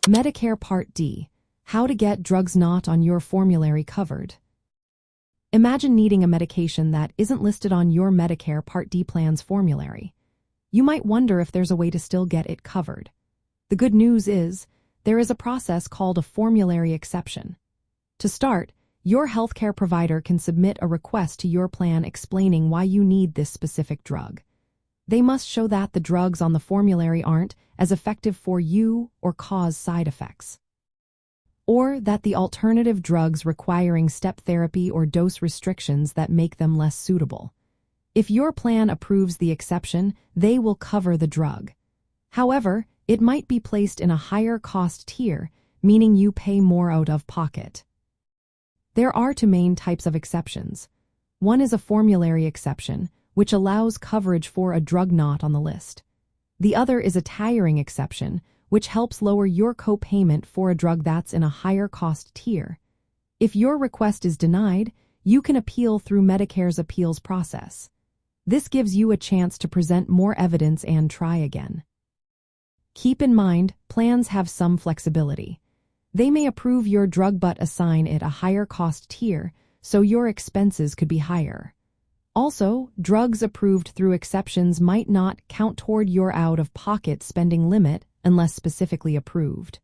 Medicare Part D. How to get drugs not on your formulary covered. Imagine needing a medication that isn't listed on your Medicare Part D plan's formulary. You might wonder if there's a way to still get it covered. The good news is, there is a process called a formulary exception. To start, your healthcare provider can submit a request to your plan explaining why you need this specific drug. They must show that the drugs on the formulary aren't as effective for you or cause side effects, or that the alternative drugs requiring step therapy or dose restrictions that make them less suitable. If your plan approves the exception, they will cover the drug. However, it might be placed in a higher cost tier, meaning you pay more out of pocket. There are two main types of exceptions. One is a formulary exception, which allows coverage for a drug not on the list. The other is a tiering exception, which helps lower your co-payment for a drug that's in a higher cost tier. If your request is denied, you can appeal through Medicare's appeals process. This gives you a chance to present more evidence and try again. Keep in mind, plans have some flexibility. They may approve your drug but assign it a higher cost tier, so your expenses could be higher. Also, drugs approved through exceptions might not count toward your out-of-pocket spending limit unless specifically approved.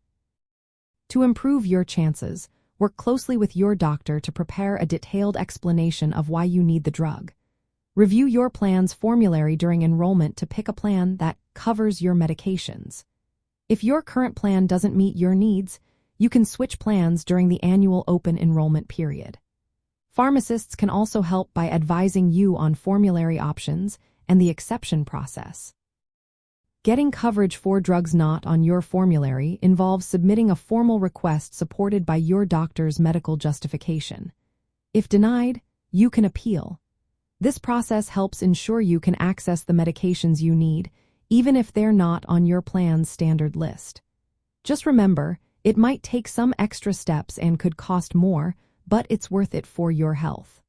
To improve your chances, work closely with your doctor to prepare a detailed explanation of why you need the drug. Review your plan's formulary during enrollment to pick a plan that covers your medications. If your current plan doesn't meet your needs, you can switch plans during the annual Open Enrollment Period. Pharmacists can also help by advising you on formulary options and the exception process. Getting coverage for drugs not on your formulary involves submitting a formal request supported by your doctor's medical justification. If denied, you can appeal. This process helps ensure you can access the medications you need, even if they're not on your plan's standard list. Just remember, it might take some extra steps and could cost more, but it's worth it for your health.